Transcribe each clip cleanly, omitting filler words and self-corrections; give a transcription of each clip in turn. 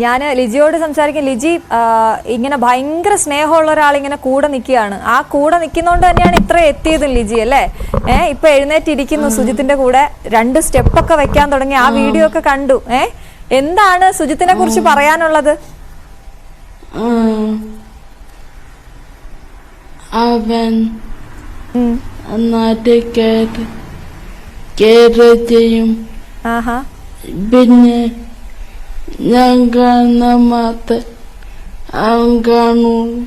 ഞാൻ ലിജിയോട് സംസാരിക്കും. ലിജി ഇങ്ങനെ ഭയങ്കര സ്നേഹമുള്ള ഒരാൾ ഇങ്ങനെ കൂടെ നിൽക്കുകയാണ്. ആ കൂടെ നിൽക്കുന്നോണ്ട് തന്നെയാണ് ഇത്ര എത്തിയതും ലിജി അല്ലേ. ഇപ്പൊ എഴുന്നേറ്റിരിക്കുന്നു സുജിത്തിന്റെ കൂടെ, 2 സ്റ്റെപ്പൊക്കെ വെക്കാൻ തുടങ്ങി. ആ വീഡിയോ ഒക്കെ കണ്ടു. എന്താണ് സുജിത്തിനെ കുറിച്ച് പറയാനുള്ളത്? അവൻ ചെയ്യും. പിന്നെ ഞാൻ കാണുന്ന മാത്രം അവൻ കാണുള്ളൂ.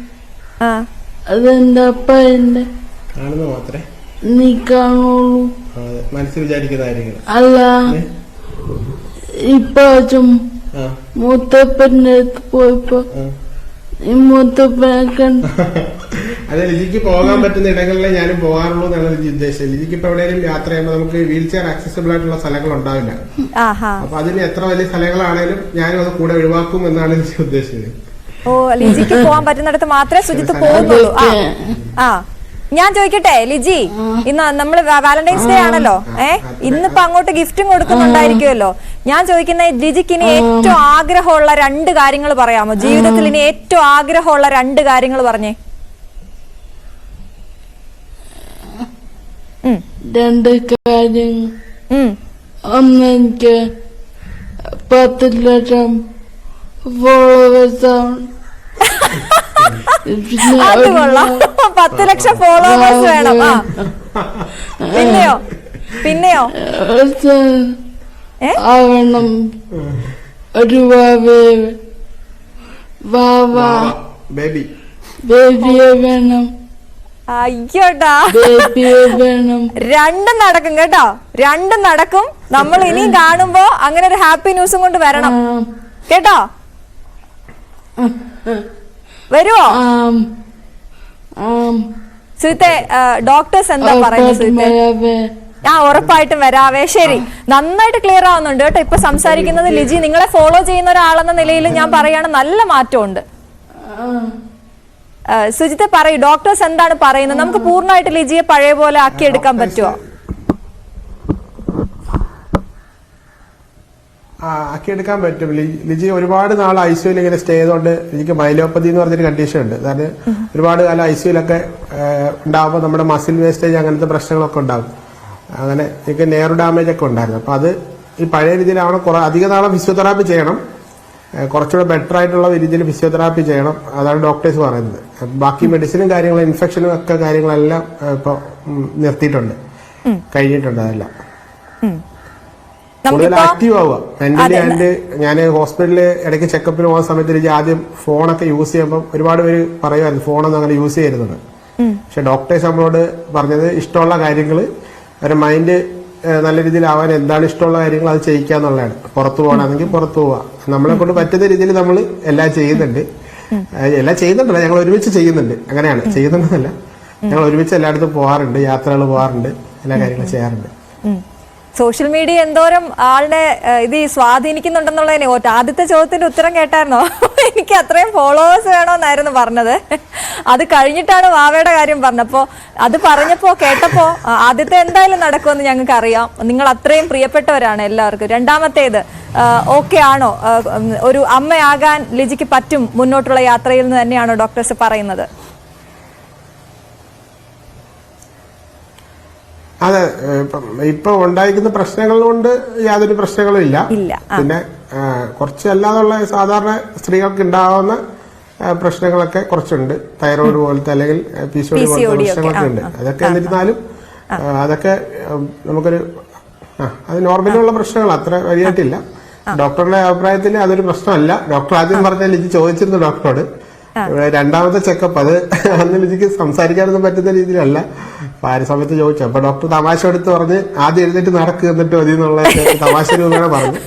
അതെന്റെ അപ്പന്റെ നീ കാണുള്ളൂ. അല്ല ഇപ്പൊ മൂത്തപ്പന്റെ അടുത്ത് പോയപ്പോ മൂത്തപ്പനെ കണ്ടു. അതെ, ലിജിക്ക് പോകാൻ പറ്റുന്ന ഇടങ്ങളിലെ ഞാനും പോകാറുള്ളൂ എന്നാണ് ലിജി ഉദ്ദേശിച്ചത്. ലിജിക്ക് ഇപ്പൊ എവിടെയെങ്കിലും യാത്ര ചെയ്യുമ്പോൾ നമുക്ക് വീൽ ചെയർ ആക്സസിബിൾ ആയിട്ടുള്ള സ്ഥലങ്ങൾ ഉണ്ടാവില്ല. അപ്പൊ അതിന് എത്ര വലിയ സ്ഥലങ്ങളാണേലും ഞാനും അത് കൂടെ ഒഴിവാക്കും എന്നാണ് ലിജി ഉദ്ദേശിച്ചത്. ഓ, ലിജിക്ക് പോകാൻ പറ്റുന്നിടത്ത് മാത്രമേ സുജിത്ത് പോകുന്നുള്ളൂ. ഞാൻ ചോദിക്കട്ടെ ലിജി, ഇന്ന് നമ്മള് വാലന്റൈൻസ് ഡേ ആണല്ലോ. ഇന്നിപ്പോ അങ്ങോട്ട് ഗിഫ്റ്റും കൊടുക്കുന്നുണ്ടായിരിക്കുമല്ലോ. ഞാൻ ചോദിക്കുന്ന ലിജിക്ക് ഇനി ഏറ്റവും ആഗ്രഹമുള്ള 2 കാര്യങ്ങൾ പറയാമോ? ജീവിതത്തിൽ ഇനി ഏറ്റവും ആഗ്രഹമുള്ള 2 കാര്യങ്ങൾ പറഞ്ഞേ. 2 കാര്യങ്ങൾ. ഒന്ന്, എനിക്ക് 10 ലക്ഷം ഫോളോവേഴ്സാണ്. 10 ലക്ഷം ഫോളോവേഴ്സ് വേണം. പിന്നെയോ ആവണം. ഒരു ബേബിയെ വേണം. അയ്യോട്ടാ, വേണം. 2 നടക്കും കേട്ടോ, 2 നടക്കും. നമ്മൾ ഇനിയും കാണുമ്പോ അങ്ങനെ ഒരു ഹാപ്പി ന്യൂസും കൊണ്ട് വരണം കേട്ടോ. വരുവോ സുഹൃത്തെ? ഡോക്ടേഴ്സ് എന്താ പറയുന്നത് സുഹൃത്തെ? ഉറപ്പായിട്ടും വരാവേ. ശരി, നന്നായിട്ട് ക്ലിയർ ആവുന്നുണ്ട് കേട്ടോ ഇപ്പൊ സംസാരിക്കുന്നത്. ലിജി, നിങ്ങളെ ഫോളോ ചെയ്യുന്ന ഒരാളെന്ന നിലയിൽ ഞാൻ പറയാണ്, നല്ല മാറ്റമുണ്ട്. സുജിത്തെ പറയൂ, ഡോക്ടേഴ്സ് എന്താണ് പറയുന്നത്? നമുക്ക് പൂർണ്ണമായിട്ട് ലിജിയെ പഴയ പോലെ ആക്കിയെടുക്കാൻ പറ്റുമോ? ആക്കിയെടുക്കാൻ പറ്റും. ലിജി ഒരുപാട് നാൾ ഐസിയുയിൽ ഇങ്ങനെ സ്റ്റേ ചെയ്തുകൊണ്ട് ലിജിക്ക് മൈലോപ്പതി എന്ന് പറഞ്ഞൊരു കണ്ടീഷൻ ഉണ്ട്. അതായത് ഒരുപാട് കാലം ഐസിയുലൊക്കെ ഉണ്ടാകുമ്പോൾ നമ്മുടെ മസിൽ വേസ്റ്റേജ് അങ്ങനത്തെ പ്രശ്നങ്ങളൊക്കെ ഉണ്ടാകും. അങ്ങനെ എനിക്ക് നെയർ ഡാമേജ് ഒക്കെ ഉണ്ടായിരുന്നു. അപ്പൊ അത് ഈ പഴയ രീതിയിലാണ്. അധിക നാളെ ഫിസിയോതെറാപ്പി ചെയ്യണം, കുറച്ചുകൂടെ ബെറ്റർ ആയിട്ടുള്ള രീതിയിൽ ഫിസിയോതെറാപ്പി ചെയ്യണം. അതാണ് ഡോക്ടേഴ്സ് പറയുന്നത്. ബാക്കി മെഡിസിനും കാര്യങ്ങളും ഇൻഫെക്ഷനും ഒക്കെ കാര്യങ്ങളെല്ലാം ഇപ്പൊ നിർത്തിയിട്ടുണ്ട്, കഴിഞ്ഞിട്ടുണ്ട്. അതെല്ലാം കൂടുതൽ ആക്റ്റീവ് ആവുക മെന്റലി. ആൻഡ് ഞാൻ ഹോസ്പിറ്റലിൽ ഇടയ്ക്ക് ചെക്കപ്പിന് പോകുന്ന സമയത്ത് എനിക്ക് ആദ്യം ഫോണൊക്കെ യൂസ് ചെയ്യുമ്പോൾ ഒരുപാട് പേര് പറയുമായിരുന്നു ഫോണൊന്നും അങ്ങനെ യൂസ് ചെയ്യരുതെന്ന്. പക്ഷെ ഡോക്ടേഴ്സ് നമ്മളോട് പറഞ്ഞത് ഇഷ്ടമുള്ള കാര്യങ്ങൾ, അവരുടെ മൈൻഡ് നല്ല രീതിയിലാവാൻ എന്താണ് ഇഷ്ടമുള്ള കാര്യങ്ങൾ അത് ചെയ്യിക്കാന്നുള്ളതാണ്. പുറത്തു പോകണമെങ്കിൽ പുറത്തു പോവാ. നമ്മളെ കൊണ്ട് പറ്റുന്ന രീതിയിൽ നമ്മൾ എല്ലാം ചെയ്യുന്നുണ്ട്. ഞങ്ങൾ ഒരുമിച്ച് ചെയ്യുന്നുണ്ട്. അങ്ങനെയാണ് ചെയ്യുന്നുണ്ടെന്നല്ല, ഞങ്ങൾ ഒരുമിച്ച് എല്ലായിടത്തും പോകാറുണ്ട്, യാത്രകൾ പോകാറുണ്ട്, എല്ലാ കാര്യങ്ങളും ചെയ്യാറുണ്ട്. സോഷ്യൽ മീഡിയ എന്തോരം ആളുടെ ഇത് സ്വാധീനിക്കുന്നുണ്ടെന്നുള്ളതിനെ ആദ്യത്തെ ചോദ്യത്തിന്റെ ഉത്തരം കേട്ടായിരുന്നോ? എനിക്ക് അത്രയും ഫോളോവേഴ്സ് വേണമെന്നായിരുന്നു പറഞ്ഞത്. അത് കഴിഞ്ഞിട്ടാണ് വാവയുടെ കാര്യം പറഞ്ഞപ്പോ, അത് പറഞ്ഞപ്പോ കേട്ടപ്പോ ആദ്യത്തെ എന്തായാലും നടക്കുമെന്ന് ഞങ്ങൾക്ക് അറിയാം. നിങ്ങൾ അത്രയും പ്രിയപ്പെട്ടവരാണ് എല്ലാവർക്കും. രണ്ടാമത്തേത് ഓക്കെ ആണോ? ഒരു അമ്മയാകാൻ ലിജിക്ക് പറ്റും മുന്നോട്ടുള്ള യാത്രയിൽ നിന്ന് തന്നെയാണോ ഡോക്ടേഴ്സ് പറയുന്നത്? അതെ, ഇപ്പൊ ഉണ്ടായിരിക്കുന്ന പ്രശ്നങ്ങൾ കൊണ്ട് യാതൊരു പ്രശ്നങ്ങളും ഇല്ല. പിന്നെ കുറച്ച് അല്ലാതുള്ള സാധാരണ സ്ത്രീകൾക്ക് ഉണ്ടാവുന്ന പ്രശ്നങ്ങളൊക്കെ കുറച്ചുണ്ട്. തൈറോയിഡ് പോലത്തെ അല്ലെങ്കിൽ PCOD പോലത്തെ പ്രശ്നങ്ങളൊക്കെ ഉണ്ട്. അതൊക്കെ എന്നിരുന്നാലും അതൊക്കെ നമുക്കൊരു അത് നോർമലുള്ള പ്രശ്നങ്ങൾ, അത്ര വലിയായിട്ടില്ല. ഡോക്ടറുടെ അഭിപ്രായത്തിൽ അതൊരു പ്രശ്നമല്ല. ഡോക്ടർ ആദ്യം പറഞ്ഞ ലിജി ചോദിച്ചിരുന്നു ഡോക്ടറോട്. രണ്ടാമത്തെ ചെക്കപ്പ് അത് അന്ന് ലിജിക്ക് സംസാരിക്കാനൊന്നും പറ്റുന്ന രീതിയിലല്ല. അപ്പൊ ആ ഒരു സമയത്ത് ചോദിച്ചു. അപ്പൊ ഡോക്ടർ തമാശ എടുത്ത് പറഞ്ഞ് ആദ്യം എഴുന്നേറ്റ് നടക്കുക എന്നിട്ട് മതി എന്നുള്ള തമാശ രൂപേണ പറഞ്ഞു.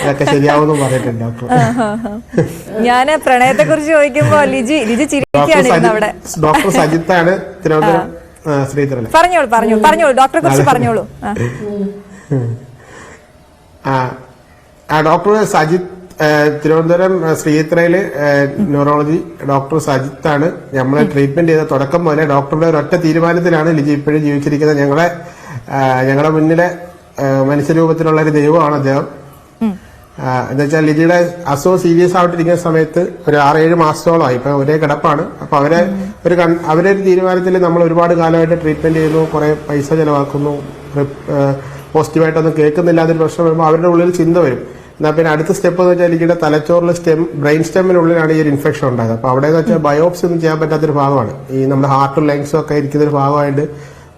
അതൊക്കെ ശരിയാവുമെന്നും പറഞ്ഞിട്ടുണ്ട് ഡോക്ടർ. ഞാന് പ്രണയത്തെ കുറിച്ച് ചോദിക്കുമ്പോ ലിജി ഡോക്ടർ സജിത്താണ്, തിരുവനന്തപുരം ശ്രീധരൻ. പറഞ്ഞോളൂ ഡോക്ടറെ കുറിച്ച് പറഞ്ഞോളൂ. ഡോക്ടർ സജിത്ത്, തിരുവനന്തപുരം ശ്രീത്രയില് ന്യൂറോളജി ഡോക്ടർ സജിത്താണ് നമ്മളെ ട്രീറ്റ്മെന്റ് ചെയ്ത തുടക്കം മുതലേ. ഡോക്ടറുടെ ഒരൊറ്റ തീരുമാനത്തിലാണ് ലിജി ഇപ്പോഴും ജീവിച്ചിരിക്കുന്നത്. ഞങ്ങളുടെ മുന്നിലെ മനുഷ്യരൂപത്തിലുള്ള ഒരു ദൈവമാണ് അദ്ദേഹം. എന്താ വെച്ചാൽ ലിജിയുടെ അസുഖം സീരിയസ് ആയിട്ടിരിക്കുന്ന സമയത്ത് ഒരു 6-7 മാസത്തോളമായി. ഇപ്പൊ ഒരേ കിടപ്പാണ്. അപ്പൊ അവരെ ഒരു തീരുമാനത്തിൽ നമ്മൾ ഒരുപാട് കാലമായിട്ട് ട്രീറ്റ്മെന്റ് ചെയ്യുന്നു, കുറെ പൈസ ചെലവാക്കുന്നു, പോസിറ്റീവായിട്ടൊന്നും കേൾക്കുന്നില്ല. അതിന് പ്രശ്നം വരുമ്പോൾ അവരുടെ ഉള്ളിൽ ചിന്ത വരും. എന്നാൽ പിന്നെ അടുത്ത സ്റ്റെപ്പ് എന്ന് വെച്ചാൽ ലിജിയുടെ തലച്ചോറിൽ ബ്രെയിൻ സ്റ്റെമ്മിനുള്ളിലാണ് ഈ ഒരു ഇൻഫെക്ഷൻ ഉണ്ടായത്. അപ്പൊ അവിടെ എന്ന് വെച്ചാൽ ബയോപ്സി ഒന്നും ചെയ്യാൻ പറ്റാത്തൊരു ഭാഗമാണ്. ഈ നമ്മുടെ ഹാർട്ടും ലങ്സും ഒക്കെ ഇരിക്കുന്ന ഒരു ഭാഗമായിട്ട്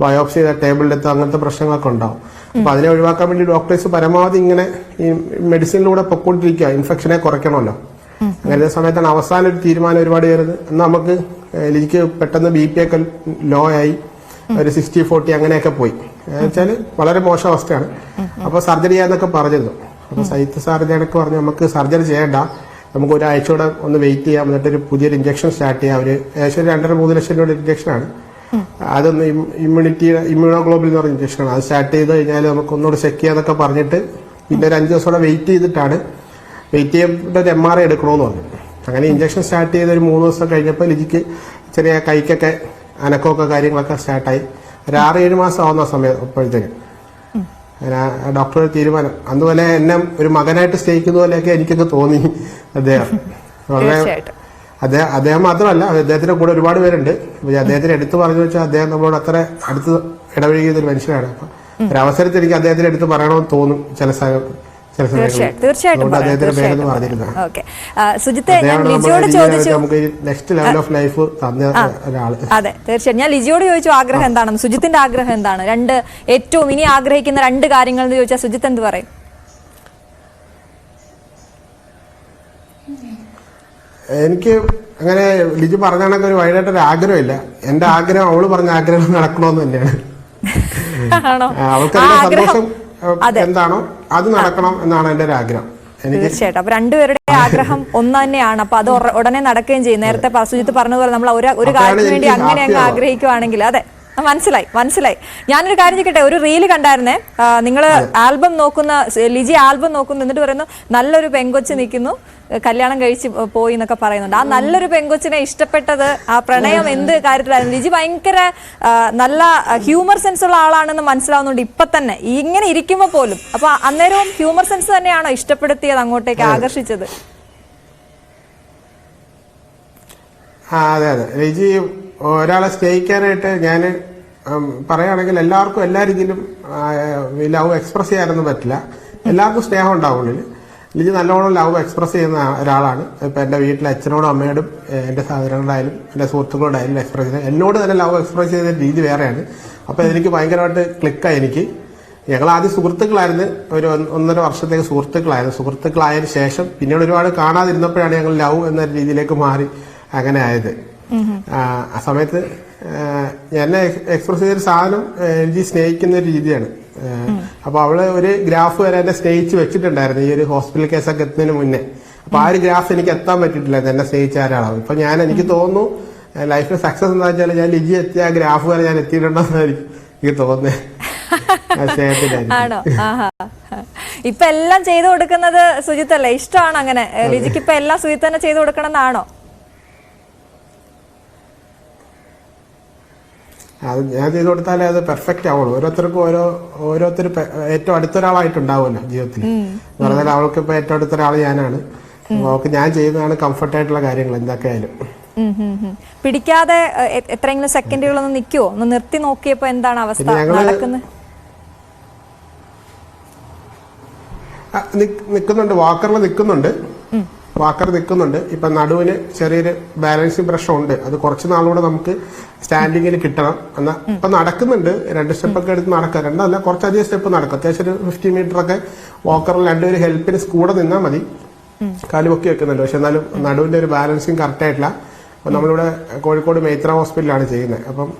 ബയോപ്സി ചെയ്ത ടേബിളിലെത്തുക, അങ്ങനത്തെ പ്രശ്നങ്ങളൊക്കെ ഉണ്ടാവും. അപ്പൊ അതിനെ ഒഴിവാക്കാൻ വേണ്ടി ഡോക്ടേഴ്സ് പരമാവധി ഇങ്ങനെ ഈ മെഡിസിനിലൂടെ പൊക്കോണ്ടിരിക്കുക, ഇൻഫെക്ഷനെ കുറയ്ക്കണമല്ലോ. അങ്ങനത്തെ സമയത്താണ് അവസാനം ഒരു തീരുമാനം ഒരുപാട് വരുന്നത്. എന്നാൽ നമുക്ക് ലിജിക്ക് പെട്ടെന്ന് BP ഒക്കെ ലോ ആയി, ഒരു 60-40 അങ്ങനെയൊക്കെ പോയി. വെച്ചാല് വളരെ മോശം അവസ്ഥയാണ്. അപ്പൊ സർജറി ചെയ്യാന്നൊക്കെ പറഞ്ഞിരുന്നു. അപ്പൊ സൈത്ത് സാറിനൊക്കെ പറഞ്ഞു നമുക്ക് സർജറി ചെയ്യേണ്ട, നമുക്ക് ഒരാഴ്ച കൂടെ ഒന്ന് വെയിറ്റ് ചെയ്യാം, എന്നിട്ടൊരു പുതിയൊരു ഇഞ്ചക്ഷൻ സ്റ്റാർട്ട് ചെയ്യാം. ഒരു ഏകദേശം 2.5-3 ലക്ഷം രൂപയുടെ ഇഞ്ചക്ഷനാണ്. അതൊന്ന് ഇമ്മ്യൂണോഗ്ലോബിൻ എന്ന് പറഞ്ഞ ഇഞ്ചക്ഷനാണ്. അത് സ്റ്റാർട്ട് ചെയ്ത് കഴിഞ്ഞാൽ നമുക്ക് ഒന്നുകൂടെ ചെക്ക് ചെയ്യാന്നൊക്കെ പറഞ്ഞിട്ട് പിന്നെ ഒരു 5 ദിവസം കൂടെ വെയിറ്റ് ചെയ്തിട്ട് ഒരു MRI എടുക്കണമെന്ന് പറഞ്ഞു. അങ്ങനെ ഇഞ്ചക്ഷൻ സ്റ്റാർട്ട് ചെയ്ത് ഒരു 3 ദിവസം കഴിഞ്ഞപ്പോൾ ലിജിക്ക് ചെറിയ കൈക്കൊക്കെ അനക്കമൊക്കെ കാര്യങ്ങളൊക്കെ സ്റ്റാർട്ടായി. ഒരു 6-7 മാസം ആവുന്ന സമയം അപ്പോഴത്തേക്ക് ഡോക്ടറുടെ തീരുമാനം. അതുപോലെ എന്നെ ഒരു മകനായിട്ട് സ്നേഹിക്കുന്ന പോലെയൊക്കെ എനിക്കൊക്കെ തോന്നി അദ്ദേഹം. വളരെ അദ്ദേഹം മാത്രമല്ല, അദ്ദേഹത്തിന്റെ കൂടെ ഒരുപാട് പേരുണ്ട്. അദ്ദേഹത്തിന് എടുത്തു പറഞ്ഞു വെച്ചാൽ അദ്ദേഹം നമ്മളോട് അത്ര അടുത്ത് ഇടപഴകിയ ഒരു മനുഷ്യനാണ്. അപ്പൊ ഒരു അവസരത്തിൽ എനിക്ക് അദ്ദേഹത്തിന് എടുത്ത് പറയണമെന്ന് തോന്നും ചില തീർച്ചയായിട്ടും. സുജിത്ത്, ഞാൻ ലിജിയോട് ചോദിച്ചു, അതെ തീർച്ചയായിട്ടും ഞാൻ ലിജിയോട് ചോദിച്ചു ആഗ്രഹം എന്താണെന്ന്. സുജിത്തിന്റെ ആഗ്രഹം എന്താണ്? ഏറ്റവും ഇനി ആഗ്രഹിക്കുന്ന 2 കാര്യങ്ങൾ എന്ന് ചോദിച്ചാൽ സുജിത്ത് എന്ത് പറയും? എനിക്ക് അങ്ങനെ ലിജി പറഞ്ഞ കണക്ക് ഒരു വൈകിട്ടൊരു ആഗ്രഹമില്ല. എന്റെ ആഗ്രഹം അവള് പറഞ്ഞ ആഗ്രഹം നടക്കണമെന്ന് തന്നെയാണ്. അവൾക്ക് എന്റെ സന്തോഷം എന്താണോ അത് നടക്കണം എന്നാണ് എന്റെ ഒരു ആഗ്രഹം. തീർച്ചയായിട്ടും. അപ്പൊ രണ്ടുപേരുടെ ആഗ്രഹം ഒന്ന് തന്നെയാണ്. അപ്പൊ അത് ഉടനെ നടക്കുകയും ചെയ്യും. നേരത്തെ സുജിത്ത് പറഞ്ഞതുപോലെ നമ്മൾ ഒരു കാര്യത്തിന് വേണ്ടി അങ്ങനെ അങ്ങ് ആഗ്രഹിക്കുവാണെങ്കിൽ അതെ മനസ്സിലായി. ഞാനൊരു കാര്യം ചോദിക്കട്ടെ, ഒരു റീല് കണ്ടായിരുന്നേ, നിങ്ങൾ ആൽബം നോക്കുന്ന ലിജി ആൽബം നോക്കുന്നു, എന്നിട്ട് പറയുന്നു നല്ലൊരു പെങ്കൊച്ച് നിൽക്കുന്നു, കല്യാണം കഴിച്ച് പോയി എന്നൊക്കെ പറയുന്നുണ്ട്. ആ നല്ലൊരു പെങ്കൊച്ചിനെ ഇഷ്ടപ്പെട്ടത് ആ പ്രണയം എന്ത് കാര്യത്തിലായിരുന്നു? ലിജി ഭയങ്കര നല്ല ഹ്യൂമർ സെൻസ് ഉള്ള ആളാണെന്ന് മനസ്സിലാവുന്നുണ്ട് ഇപ്പൊ തന്നെ ഇങ്ങനെ ഇരിക്കുമ്പോ പോലും. അപ്പൊ അന്നേരവും ഹ്യൂമർ സെൻസ് തന്നെയാണോ ഇഷ്ടപ്പെടുത്തിയത്, അങ്ങോട്ടേക്ക് ആകർഷിച്ചത്? അതെ. ലിജി ഒരാളെ സ്നേഹിക്കാനായിട്ട് ഞാൻ പറയുകയാണെങ്കിൽ എല്ലാവർക്കും എല്ലാ രീതിയിലും ലവ് എക്സ്പ്രസ് ചെയ്യാനൊന്നും പറ്റില്ല. എല്ലാവർക്കും സ്നേഹം ഉണ്ടാവുള്ളിൽ. ലിജി നല്ലോണം ലവ് എക്സ്പ്രസ് ചെയ്യുന്ന ഒരാളാണ്. ഇപ്പൊ എന്റെ വീട്ടിലെ അച്ഛനോടും അമ്മയോടും എന്റെ സഹോദരങ്ങളായാലും എന്റെ സുഹൃത്തുക്കളോടായാലും എക്സ്പ്രസ് ചെയ്യുന്നത്, എന്നോട് തന്നെ ലവ് എക്സ്പ്രസ് ചെയ്യുന്ന രീതി വേറെയാണ്. അപ്പൊ എനിക്ക് ഭയങ്കരമായിട്ട് ക്ലിക്കായി. ഞങ്ങൾ ആദ്യം സുഹൃത്തുക്കളായിരുന്നു, ഒരു 1.5 വർഷത്തേക്ക് സുഹൃത്തുക്കളായതിനു ശേഷം പിന്നീട് ഒരുപാട് കാണാതിരുന്നപ്പോഴാണ് ഞങ്ങൾ ലവ് എന്ന രീതിയിലേക്ക് മാറി അങ്ങനെ ആയത്. ആ സമയത്ത് എന്നെ എക്സ്പ്രസ് ചെയ്തൊരു സാധനം എനിക്ക് സ്നേഹിക്കുന്ന ഒരു രീതിയാണ്. അപ്പൊ അവള് ഒരു ഗ്രാഫ് വരെ എന്നെ സ്നേഹിച്ച് വെച്ചിട്ടുണ്ടായിരുന്നു ഈ ഒരു ഹോസ്പിറ്റൽ കേസൊക്കെ എത്തുന്നതിന് മുന്നേ. അപ്പൊ ആ ഒരു ഗ്രാഫ് എനിക്ക് എത്താൻ പറ്റിയിട്ടില്ല എന്നെ സ്നേഹിച്ച ആരാളാണ്. ഇപ്പൊ എനിക്ക് തോന്നുന്നു ലൈഫിൽ സക്സസ് എന്താ വെച്ചാൽ ഞാൻ ലിജി എത്തിയ ആ ഗ്രാഫ് വരെ ഞാൻ എത്തിയിട്ടുണ്ടെന്ന് എനിക്ക് തോന്നുന്നത്. ആണോ? ഇപ്പൊ എല്ലാം ചെയ്തു കൊടുക്കുന്നത് സുജിത്തല്ലേ? ഇഷ്ടമാണ് അങ്ങനെ? ലിജിക്ക് ഇപ്പൊ എല്ലാം സുജിത്ത് തന്നെ ചെയ്തു കൊടുക്കണം എന്നാണോ? അത് ഞാൻ ചെയ്തു കൊടുത്താലേ അത് പെർഫെക്റ്റ് ആവുള്ളൂ. ഓരോരുത്തർക്കും ഓരോരുത്തർ ഏറ്റവും അടുത്തൊരാളായിട്ടുണ്ടാവുമല്ലോ ജീവിതത്തിൽ. പറഞ്ഞാൽ അവൾക്ക് ഇപ്പൊ ഏറ്റവും അടുത്തൊരാൾ ഞാനാണ്. അവൾക്ക് ഞാൻ ചെയ്യുന്നതാണ് കംഫർട്ടായിട്ടുള്ള കാര്യങ്ങൾ എന്തൊക്കെയായാലും. പിടിക്കാതെ എത്രയെങ്കിലും സെക്കൻഡുകളൊന്നും നിൽക്കുവോ? ഒന്ന് നിർത്തി നോക്കിയപ്പോ എന്താണ് അവസ്ഥ നടക്കുന്നത്? നിൽക്കുന്നുണ്ട്, വാക്കർ നിൽക്കുന്നുണ്ട്. ഇപ്പൊ നടുവിന് ചെറിയൊരു ബാലൻസിങ് പ്രശ്നമുണ്ട്. അത് കുറച്ച് നാളുകൂടെ നമുക്ക് സ്റ്റാൻഡിങ്ങിൽ കിട്ടണം. എന്നാൽ ഇപ്പൊ നടക്കുന്നുണ്ട്, 2 സ്റ്റെപ്പൊക്കെ എടുത്ത് നടക്കുക. 2 അല്ല, കുറച്ചധികം സ്റ്റെപ്പ് നടക്കും. അത്യാവശ്യം ഒരു 50 മീറ്റർ ഒക്കെ വാക്കറിൽ 2 ഹെൽപ്പിന് കൂടെ നിന്നാൽ മതി. കാല് പൊക്കി വെക്കുന്നുണ്ട്, പക്ഷെ എന്നാലും നടുവിന്റെ ഒരു ബാലൻസിങ് കറക്റ്റ് ആയിട്ടില്ല. അപ്പൊ നമ്മളിവിടെ കോഴിക്കോട് മേത്ര ഹോസ്പിറ്റലിലാണ് ചെയ്യുന്നത്. അപ്പം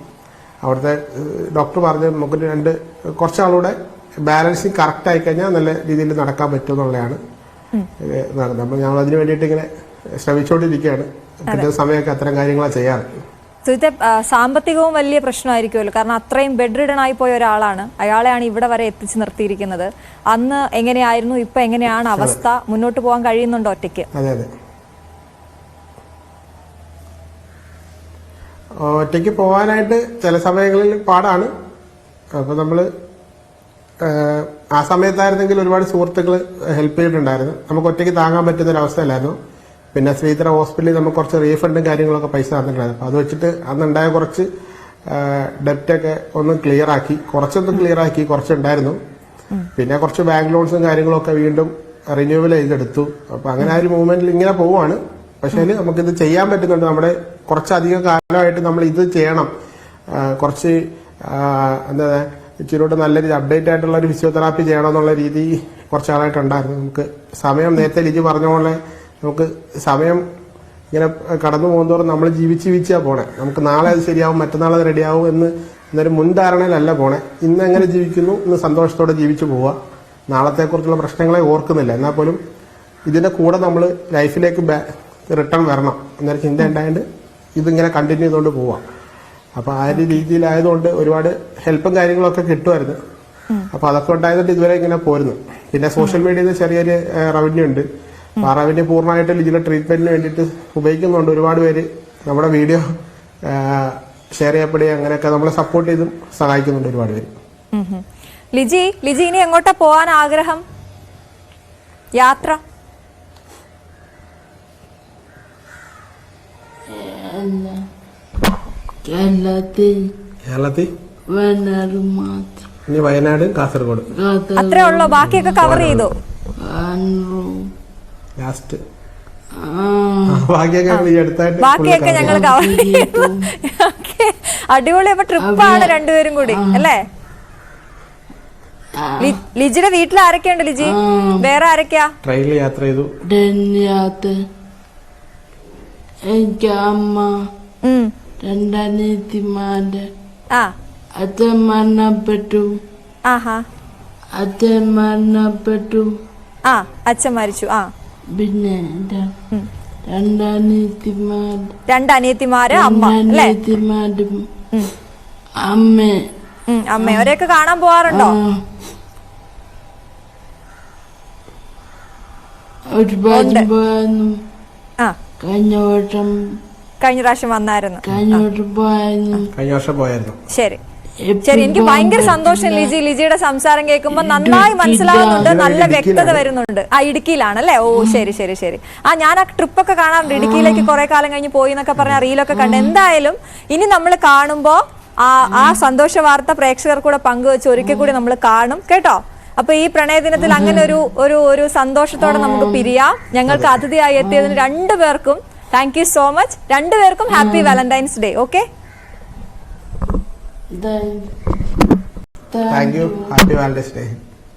അവിടുത്തെ ഡോക്ടർ പറഞ്ഞ് നമുക്ക് കുറച്ചാളൂടെ ബാലൻസിങ് കറക്റ്റ് ആയി കഴിഞ്ഞാൽ നല്ല രീതിയിൽ നടക്കാൻ പറ്റും എന്നുള്ളതാണ്. ഞങ്ങൾ അതിനു വേണ്ടിയിട്ട് ഇങ്ങനെ ശ്രമിച്ചുകൊണ്ടിരിക്കുകയാണ്. കിട്ടുന്ന സമയമൊക്കെ അത്തരം കാര്യങ്ങളാണ് ചെയ്യാറ്. സുജിത്തെ, സാമ്പത്തികവും വലിയ പ്രശ്നമായിരിക്കുമല്ലോ. കാരണം അത്രയും ബെഡ് റിഡൺ ആയി പോയ ഒരാളാണ്, അയാളെയാണ് ഇവിടെ വരെ എത്തിച്ചു നിർത്തിയിരിക്കുന്നത്. അന്ന് എങ്ങനെയായിരുന്നു, ഇപ്പൊ എങ്ങനെയാണ് അവസ്ഥ? മുന്നോട്ട് പോകാൻ കഴിയുന്നുണ്ടോ ഒറ്റയ്ക്ക്? അതെ, ഒറ്റയ്ക്ക് പോകാനായിട്ട് ചില സമയങ്ങളിൽ പാടാണ്. അപ്പൊ നമ്മള് ആ സമയത്തായിരുന്നെങ്കിൽ ഒരുപാട് സുഹൃത്തുക്കൾ ഹെൽപ്പ് ചെയ്തിട്ടുണ്ടായിരുന്നു. നമുക്ക് ഒറ്റയ്ക്ക് താങ്ങാൻ പറ്റുന്ന ഒരു അവസ്ഥയല്ലായിരുന്നു. പിന്നെ ശ്രീധര ഹോസ്പിറ്റലിൽ നമുക്ക് കുറച്ച് റീഫണ്ടും കാര്യങ്ങളൊക്കെ പൈസ തന്നിട്ടുണ്ടായിരുന്നു. അപ്പോൾ അത് വെച്ചിട്ട് അന്നുണ്ടായ കുറച്ച് ഡെപ്റ്റൊക്കെ ഒന്ന് ക്ലിയർ ആക്കി, കുറച്ചുണ്ടായിരുന്നു. പിന്നെ കുറച്ച് ബാങ്ക് ലോൺസും കാര്യങ്ങളൊക്കെ വീണ്ടും റിന്യൂവൽ ചെയ്തെടുത്തു. അപ്പൊ അങ്ങനെ ആ ഒരു മൂവ്മെന്റിൽ ഇങ്ങനെ പോവാണ്. പക്ഷേ നമുക്കിത് ചെയ്യാൻ പറ്റുന്നുണ്ട്. നമ്മുടെ കുറച്ചധികം കാലമായിട്ട് നമ്മൾ ഇത് ചെയ്യണം, കുറച്ച് എന്താ ഇച്ചിരിയോട്ട് നല്ലൊരു അപ്ഡേറ്റ് ആയിട്ടുള്ള ഒരു ഫിസിയോതെറാപ്പി ചെയ്യണം എന്നുള്ള രീതി കുറച്ചാളായിട്ടുണ്ടായിരുന്നു. നമുക്ക് സമയം നേരത്തെ ലിജി പറഞ്ഞ പോലെ നമുക്ക് സമയം ഇങ്ങനെ കടന്നു പോകുന്നതോറും നമ്മൾ ജീവിച്ചാ പോണേ. നമുക്ക് നാളെ അത് ശരിയാവും, മറ്റന്നാൾ അത് റെഡിയാവും എന്നൊരു മുൻധാരണയിലല്ല പോണേ. ഇന്ന് എങ്ങനെ ജീവിക്കുന്നു, ഇന്ന് സന്തോഷത്തോടെ ജീവിച്ചു പോവുക. നാളത്തെക്കുറിച്ചുള്ള പ്രശ്നങ്ങളെ ഓർക്കുന്നില്ല. എന്നാൽ പോലും ഇതിന്റെ കൂടെ നമ്മൾ ലൈഫിലേക്ക് റിട്ടേൺ വരണം എന്നൊരു ചിന്ത ഉണ്ടായത് ഇതിങ്ങനെ കണ്ടിന്യൂ ചെയ്തുകൊണ്ട് പോവാം. അപ്പൊ ആ ഒരു രീതിയിലായതുകൊണ്ട് ഒരുപാട് ഹെൽപ്പും കാര്യങ്ങളൊക്കെ കിട്ടുമായിരുന്നു. അപ്പൊ അതൊക്കെ ഉണ്ടായതുകൊണ്ട് ഇതുവരെ ഇങ്ങനെ പോരുന്നു. പിന്നെ സോഷ്യൽ മീഡിയയിൽ ചെറിയൊരു റവന്യൂ ഉണ്ട്. ആ റവന്യൂ പൂർണ്ണമായിട്ട് ഇതിന്റെ ട്രീറ്റ്മെന്റിന് വേണ്ടിയിട്ട് ഉപയോഗിക്കുന്നുണ്ട്. ഒരുപാട് പേര് നമ്മുടെ വീഡിയോ ഷെയർ ചെയ്യപ്പെടുകയും അങ്ങനെയൊക്കെ നമ്മളെ സപ്പോർട്ട് ചെയ്തും സഹായിക്കുന്നുണ്ട് ഒരുപാട് പേര്. ലിജി ഇനി എങ്ങോട്ടാ പോവാൻ ആഗ്രഹം? യാത്ര കേരളത്തിൽ ഇനി വയനാട്, കാസർഗോഡ് അത്രേ ഉള്ളൂ. ബാക്കിയൊക്കെ കവർ ചെയ്തു. ലാസ്റ്റ് ബാക്കിയൊക്കെ ഞങ്ങൾ കവർ ചെയ്തു. അടിപൊളി. അപ്പൊ ട്രിപ്പാണ് രണ്ടുപേരും കൂടി അല്ലേ? ലിജിയുടെ വീട്ടിൽ ആരൊക്കെയുണ്ട് ലിജി? വേറെ ആരൊക്കെയാ? ട്രെയിനിൽ യാത്ര ചെയ്തു. എനിക്ക് അമ്മ, രണ്ടനിയത്തിമാര്, അച്ഛൻ മരണപ്പെട്ടു. അച്ഛൻ മരിച്ചു. പിന്നെ രണ്ടനിയത്തിമാര്, അമ്മ അല്ലേ? അമ്മ അവരെയൊക്കെ കാണാൻ പോവാറുണ്ടോ? ഒരുപാട് പോയായിരുന്നു. കഴിഞ്ഞ പ്രാവശ്യം വന്നായിരുന്നു. കഴിഞ്ഞ വർഷം പോയായിരുന്നു. ശരി, എനിക്ക് ഭയങ്കര സന്തോഷം ലിജിയുടെ സംസാരം കേൾക്കുമ്പോ. നന്നായി മനസ്സിലാവുന്നുണ്ട്, നല്ല വ്യക്തത വരുന്നുണ്ട്. ഇടുക്കിയിലാണല്ലേ? ഓ ശരി. ഞാൻ ആ ട്രിപ്പൊക്കെ കാണാറുണ്ട്. ഇടുക്കിയിലേക്ക് കുറെ കാലം കഴിഞ്ഞ് പോയി എന്നൊക്കെ പറഞ്ഞ റീലൊക്കെ കണ്ട്. എന്തായാലും ഇനി നമ്മൾ കാണുമ്പോ ആ സന്തോഷ വാർത്ത പ്രേക്ഷകർ കൂടെ പങ്കുവെച്ച് ഒരിക്കൽ കൂടി നമ്മൾ കാണും കേട്ടോ. അപ്പൊ ഈ പ്രണയദിനത്തിൽ അങ്ങനെ ഒരു സന്തോഷത്തോടെ നമുക്ക് പിരിയാം. ഞങ്ങൾക്ക് അതിഥിയായി എത്തിയതിന് രണ്ടുപേർക്കും താങ്ക് യു സോ മച്ച്. രണ്ടുപേർക്കും happy Valentine's day. Okay, thank you. Happy Valentine's day.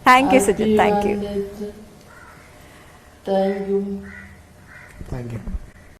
Thank you Sujith. Thank you.